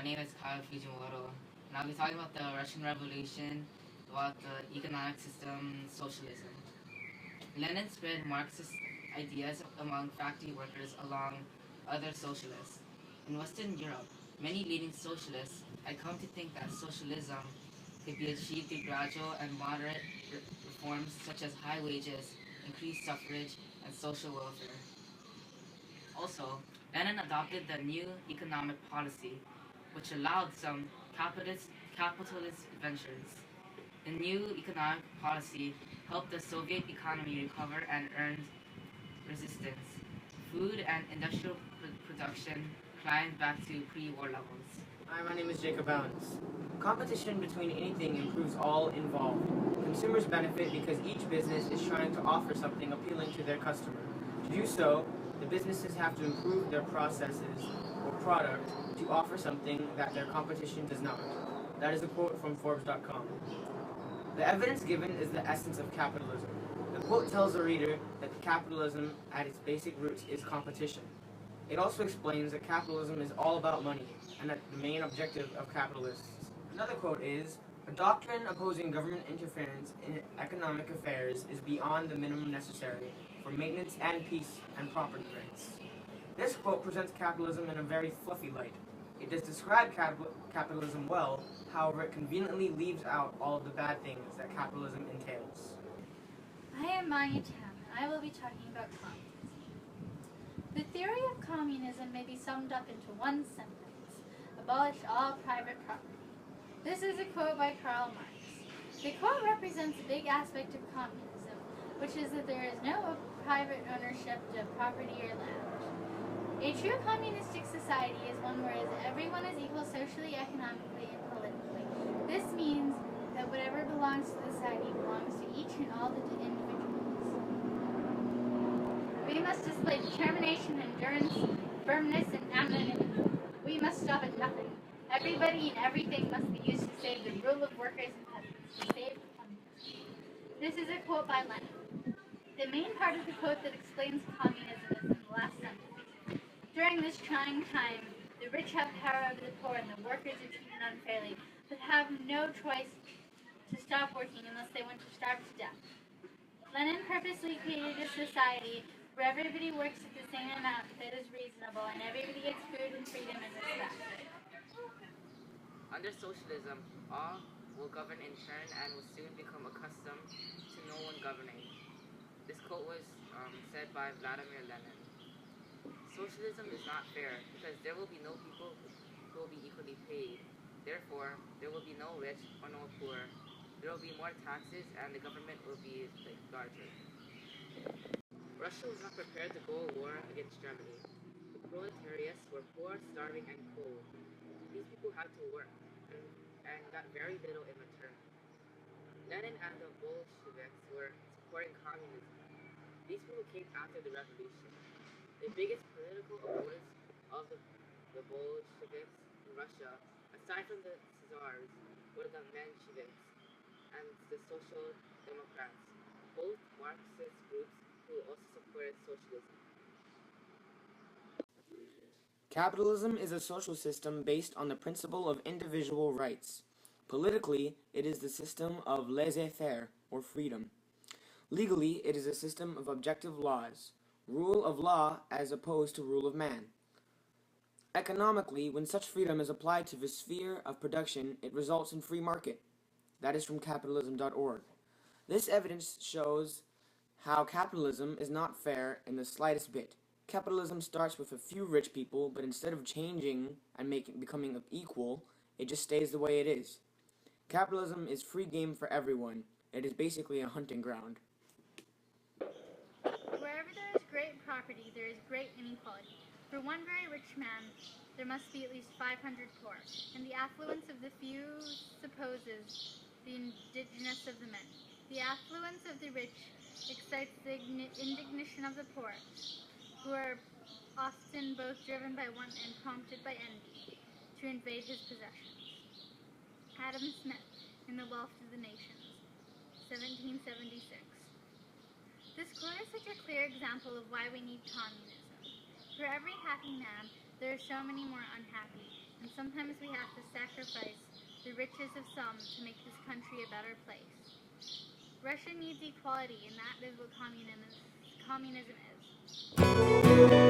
name is Kyle Fujimoto, and I'll be talking about the Russian Revolution, about the economic system, socialism. Lenin spread Marxist ideas among factory workers along other socialists. In Western Europe, many leading socialists had come to think that socialism could be achieved through gradual and moderate reforms such as high wages, increased suffrage, and social welfare. Also, Lenin adopted the new economic policy, which allowed some capitalist ventures. The new economic policy helped the Soviet economy recover and earned resistance. Food and industrial production climbed back to pre-war levels. Hi, my name is Jakob. Competition between anything improves all involved. Consumers benefit because each business is trying to offer something appealing to their customer. To do so, the businesses have to improve their processes or product to offer something that their competition does not. That is a quote from Forbes.com. The evidence given is the essence of capitalism. The quote tells the reader that capitalism at its basic roots is competition. It also explains that capitalism is all about money and that the main objective of capitalists. Another quote is, "A doctrine opposing government interference in economic affairs is beyond the minimum necessary for maintenance and peace and property rights." This quote presents capitalism in a very fluffy light. It does describe capitalism well, however it conveniently leaves out all of the bad things that capitalism entails. I am Manya, and I will be talking about communism. The theory of communism may be summed up into one sentence: abolish all private property. This is a quote by Karl Marx. The quote represents a big aspect of communism, which is that there is no private ownership of property or land. A true communistic society is one where everyone is equal socially, economically, and politically. This means that whatever belongs to the society belongs to each and all the individuals. We must display determination, endurance, firmness, and anonymity. We must stop at nothing. Everybody and everything must be used to save the rule of workers and peasants, to save communism. This is a quote by Lenin. The main part of the quote that explains communism is in the last sentence. During this trying time, the rich have power over the poor and the workers are treated unfairly, but have no choice to stop working unless they want to starve to death. Lenin purposely created a society where everybody works at the same amount that is reasonable and everybody gets food and freedom and respect. Under socialism, all will govern in turn and will soon become accustomed to no one governing. This quote was said by Vladimir Lenin. Socialism is not fair because there will be no people who will be equally paid. Therefore, there will be no rich or no poor. There will be more taxes and the government will be larger. Russia was not prepared to go to war against Germany. The proletariats were poor, starving, and cold. These people had to work and got very little in return. Lenin and the Bolsheviks were supporting communism. These people came after the revolution. The biggest political opponents of the Bolsheviks in Russia, aside from the Czars, were the Mensheviks and the Social Democrats, both Marxist groups who also supported socialism. Capitalism is a social system based on the principle of individual rights. Politically, it is the system of laissez-faire, or freedom. Legally, it is a system of objective laws, rule of law as opposed to rule of man. Economically, when such freedom is applied to the sphere of production, it results in free market. That is from capitalism.org. This evidence shows how capitalism is not fair in the slightest bit. Capitalism starts with a few rich people, but instead of changing and becoming equal, it just stays the way it is. Capitalism is free game for everyone. It is basically a hunting ground. Wherever there is great property, there is great inequality. For one very rich man, there must be at least 500 poor, and the affluence of the few supposes the indigence of the many. The affluence of the rich excites the indignation of the poor, who are often both driven by want and prompted by envy to invade his possessions. Adam Smith, in The Wealth of the Nations, 1776. This quote is such a clear example of why we need communism. For every happy man, there are so many more unhappy. and sometimes we have to sacrifice the riches of some to make this country a better place. Russia needs equality, and that is what communism is.